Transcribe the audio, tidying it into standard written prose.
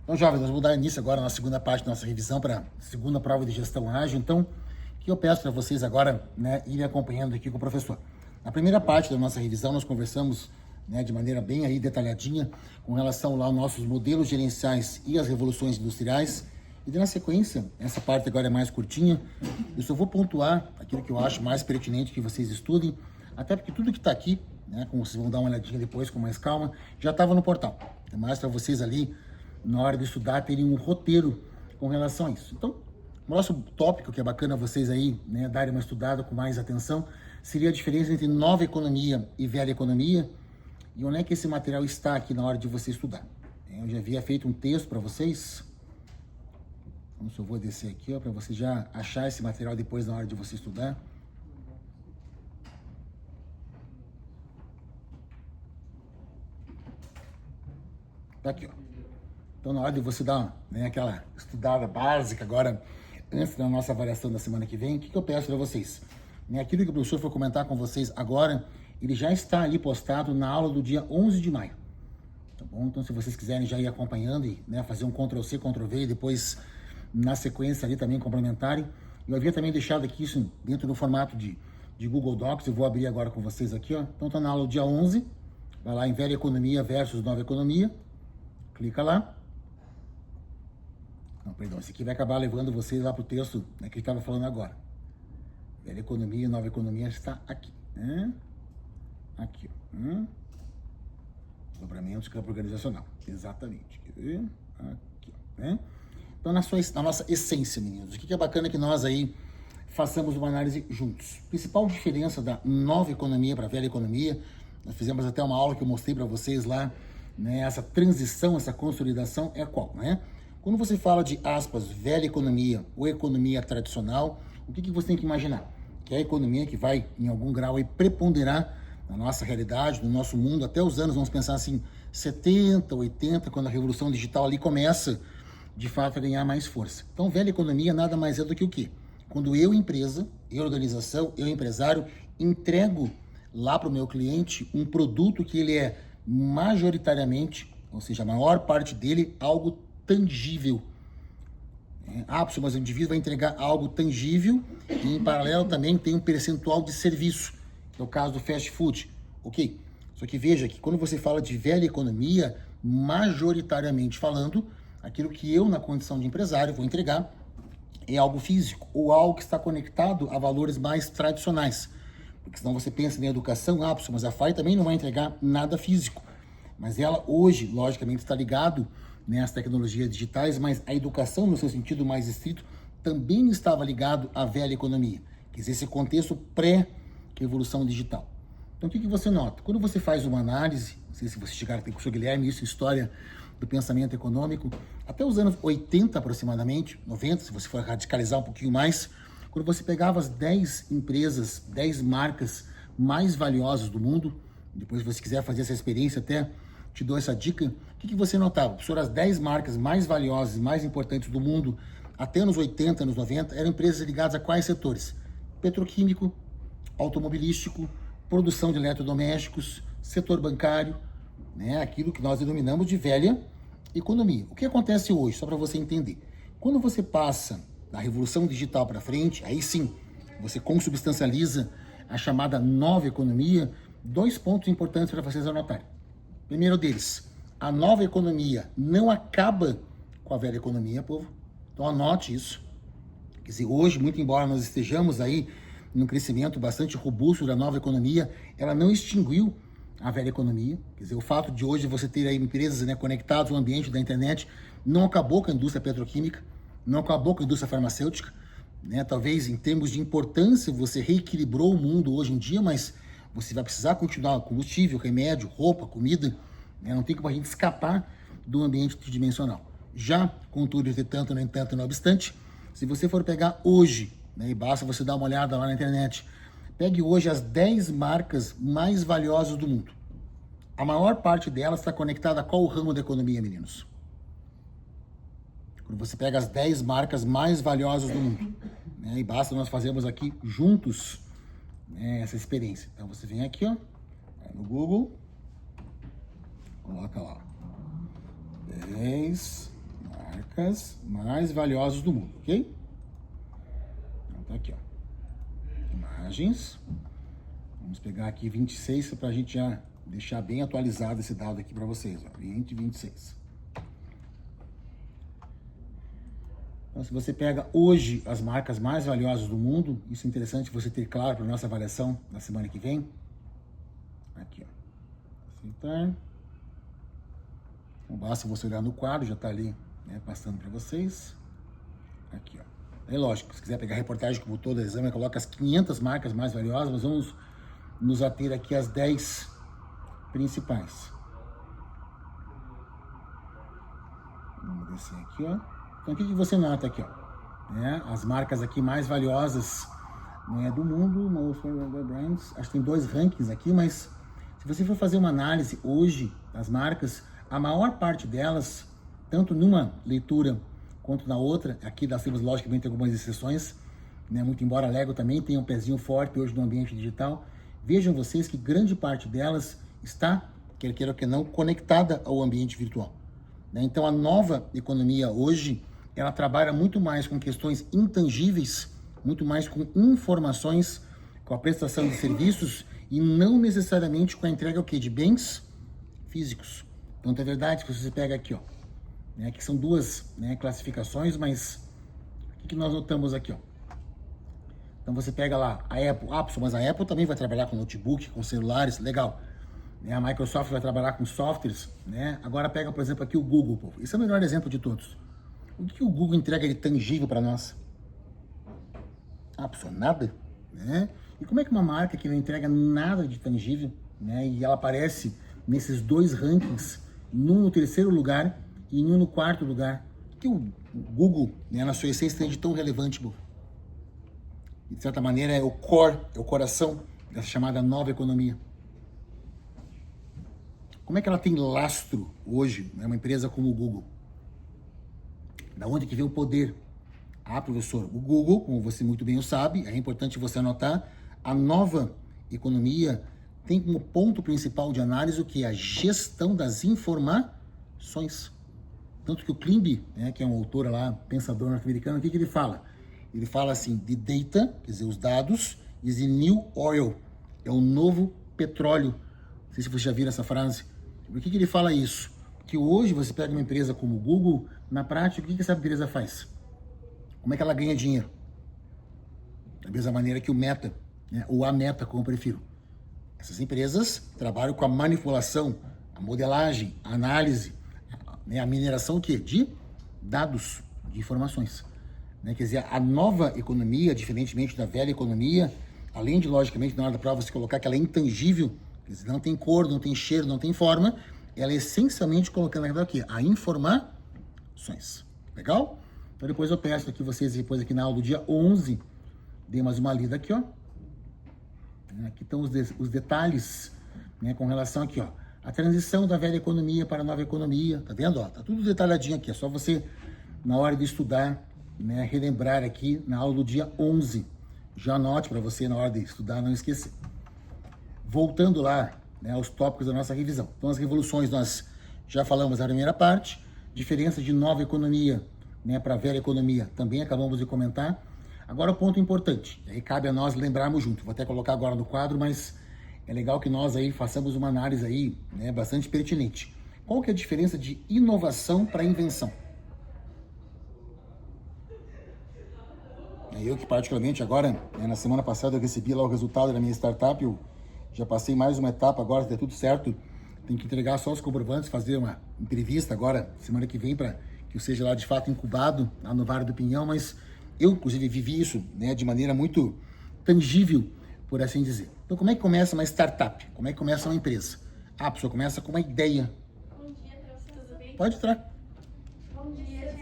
Então, jovens, nós vamos dar início agora na segunda parte da nossa revisão para a segunda prova de gestão ágil. Então, o que eu peço para vocês agora, irem acompanhando aqui com o professor. Na primeira parte da nossa revisão, nós conversamos, de maneira bem aí detalhadinha com relação lá aos nossos modelos gerenciais e as revoluções industriais. E na sequência, essa parte agora é mais curtinha, eu só vou pontuar aquilo que eu acho mais pertinente que vocês estudem, até porque tudo que está aqui, como vocês vão dar uma olhadinha depois com mais calma, já estava no portal. É mais para vocês ali, na hora de estudar, terem um roteiro com relação a isso. Então, o nosso tópico, que é bacana vocês aí, darem uma estudada com mais atenção, seria a diferença entre nova economia e velha economia, e onde é que esse material está aqui na hora de você estudar. Eu já havia feito um texto para vocês, então eu vou descer aqui, para você já achar esse material depois na hora de você estudar. Tá aqui, ó. Então, na hora de você dar aquela estudada básica agora, antes da nossa avaliação da semana que vem, o que eu peço para vocês? Aquilo que o professor foi comentar com vocês agora, ele já está ali postado na aula do dia 11 de maio. Tá bom? Então, se vocês quiserem já ir acompanhando e fazer um Ctrl+C, Ctrl+V e depois, na sequência ali também complementarem. Eu havia também deixado aqui isso dentro do formato de Google Docs, eu vou abrir agora com vocês aqui, ó. Então, está na aula do dia 11, vai lá em velha economia versus nova economia, clica lá. Não, perdão, esse aqui vai acabar levando vocês lá para o texto que ele estava falando agora. Velha economia e nova economia está aqui. Aqui, ó. Dobramentos de campo organizacional. Exatamente. Aqui, ó. Então, na nossa essência, meninos, o que é bacana é que nós aí façamos uma análise juntos. A principal diferença da nova economia para a velha economia, nós fizemos até uma aula que eu mostrei para vocês lá, essa transição, essa consolidação é qual, Quando você fala de, aspas, velha economia ou economia tradicional, o que você tem que imaginar? Que é a economia que vai, em algum grau, aí, preponderar na nossa realidade, no nosso mundo, até os anos, vamos pensar assim, 70, 80, quando a revolução digital ali começa, de fato, a ganhar mais força. Então, velha economia nada mais é do que o quê? Quando eu, empresa, eu, organização, eu, empresário, entrego lá para o meu cliente um produto que ele é majoritariamente, ou seja, a maior parte dele, algo tangível. Mas o indivíduo vai entregar algo tangível e, em paralelo, também tem um percentual de serviço, que é o caso do fast food. Ok? Só que veja que quando você fala de velha economia, majoritariamente falando, aquilo que eu, na condição de empresário, vou entregar é algo físico ou algo que está conectado a valores mais tradicionais. Porque senão você pensa em educação, mas a FAI também não vai entregar nada físico. Mas ela hoje, logicamente, está ligado às tecnologias digitais, mas a educação, no seu sentido mais estrito, também estava ligado à velha economia. Quer dizer, esse contexto pré-revolução digital. Então, o que você nota? Quando você faz uma análise, não sei se você chegar a ter com o professor Guilherme, isso, história do pensamento econômico, até os anos 80 aproximadamente, 90, se você for radicalizar um pouquinho mais, quando você pegava as 10 empresas, 10 marcas mais valiosas do mundo, depois se você quiser fazer essa experiência, até te dou essa dica, o que você notava? Professor, as 10 marcas mais valiosas e mais importantes do mundo, até anos 80, anos 90, eram empresas ligadas a quais setores? Petroquímico, automobilístico, produção de eletrodomésticos, setor bancário, aquilo que nós denominamos de velha economia. O que acontece hoje, só para você entender? Quando você passa da revolução digital para frente, aí sim, você consubstancializa a chamada nova economia, 2 pontos importantes para vocês anotarem. Primeiro deles, a nova economia não acaba com a velha economia, povo. Então anote isso. Quer dizer, hoje, muito embora nós estejamos aí num crescimento bastante robusto da nova economia, ela não extinguiu a velha economia. Quer dizer, o fato de hoje você ter aí empresas conectadas ao ambiente da internet não acabou com a indústria petroquímica, não acabou com a indústria farmacêutica. Talvez em termos de importância você reequilibrou o mundo hoje em dia, mas você vai precisar continuar combustível, remédio, roupa, comida. Não tem como a gente escapar do ambiente tridimensional. Já, contudo, entretanto, no entanto, não obstante, se você for pegar hoje, e basta você dar uma olhada lá na internet, pegue hoje as 10 marcas mais valiosas do mundo. A maior parte delas está conectada a qual ramo da economia, meninos? Quando você pega as 10 marcas mais valiosas do mundo, e basta nós fazermos aqui juntos essa experiência. Então você vem aqui, ó, vai no Google, coloca lá 10 marcas mais valiosas do mundo, ok? Então tá aqui, ó. Imagens. Vamos pegar aqui 26 para a gente já deixar bem atualizado esse dado aqui para vocês, ó. 26. Então, se você pega hoje as marcas mais valiosas do mundo, isso é interessante você ter claro para a nossa avaliação na semana que vem. Aqui, ó. Aceitar. Então, basta você olhar no quadro, já está ali, né, passando para vocês. Aqui, ó. É lógico, se quiser pegar a reportagem como toda, exame, coloca as 500 marcas mais valiosas, mas vamos nos ater aqui às 10 principais. Vamos descer aqui, ó. Então, o que você nota aqui, ó? Né? As marcas aqui mais valiosas, né, do mundo, Most Valuable Brands. Acho que tem 2 rankings aqui, mas se você for fazer uma análise hoje das marcas, a maior parte delas, tanto numa leitura quanto na outra, aqui nós temos logicamente algumas exceções, né, muito embora a Lego também tenha um pezinho forte hoje no ambiente digital, vejam vocês que grande parte delas está, quer queira ou que não, conectada ao ambiente virtual. Né? Então a nova economia hoje, ela trabalha muito mais com questões intangíveis, muito mais com informações, com a prestação de serviços e não necessariamente com a entrega de bens físicos. Então é verdade que você pega aqui, ó, né, que são 2, né, classificações, mas o que nós notamos aqui, ó? Então você pega lá a Apple, mas a Apple também vai trabalhar com notebook, com celulares, legal. Né? A Microsoft vai trabalhar com softwares, né? Agora pega, por exemplo, aqui o Google, pô. Esse é o melhor exemplo de todos. O que o Google entrega de tangível para nós? Nada, né? E como é que uma marca que não entrega nada de tangível, né, e ela aparece nesses 2 rankings, num no 3º lugar e em um no 4º lugar? O que o Google, né, na sua essência, tem de tão relevante, pô? De certa maneira é o core, é o coração dessa chamada nova economia. Como é que ela tem lastro hoje, né, uma empresa como o Google? Da onde que vem o poder? Professor, o Google, como você muito bem o sabe, é importante você anotar, a nova economia tem como ponto principal de análise o que? A gestão das informações. Tanto que o Klimb, né, que é um autor lá, pensador norte-americano, o que ele fala? Ele fala assim, the data, quer dizer, os dados, is the new oil, é o novo petróleo. Não sei se você já viu essa frase. Por que ele fala isso? Que hoje você pega uma empresa como o Google, na prática, o que essa empresa faz? Como é que ela ganha dinheiro? Da mesma maneira que o Meta, né, ou a Meta, como eu prefiro. Essas empresas trabalham com a manipulação, a modelagem, a análise, né, a mineração de dados, de informações. Né? Quer dizer, a nova economia, diferentemente da velha economia, além de, logicamente, na hora da prova você colocar que ela é intangível, quer dizer, não tem cor, não tem cheiro, não tem forma, ela é essencialmente colocando aqui a informações. Legal? Então depois eu peço aqui vocês, depois aqui na aula do dia 11, dê mais uma lida aqui, ó. Aqui estão os detalhes, né, com relação aqui, ó, a transição da velha economia para a nova economia, tá vendo, ó? Tá tudo detalhadinho aqui, é só você, na hora de estudar, né, relembrar aqui na aula do dia 11. Já anote para você, na hora de estudar, não esquecer. Voltando lá, né, aos tópicos da nossa revisão. Então, as revoluções nós já falamos na primeira parte, diferença de nova economia, né, para a velha economia, também acabamos de comentar. Agora o ponto importante, e aí cabe a nós lembrarmos junto, vou até colocar agora no quadro, mas é legal que nós aí façamos uma análise aí, né, bastante pertinente. Qual que é a diferença de inovação para invenção? Eu que particularmente agora, né, na semana passada eu recebi lá o resultado da minha startup, eu já passei mais uma etapa agora, se der tudo certo, tem que entregar só os comprovantes, fazer uma entrevista agora, semana que vem, para que eu seja lá de fato incubado, lá no Vale do Pinhão, mas eu, inclusive, vivi isso, né, de maneira muito tangível, por assim dizer. Então, como é que começa uma startup? Como é que começa uma empresa? A pessoa começa com uma ideia. Bom dia, professor, tudo bem? Pode entrar.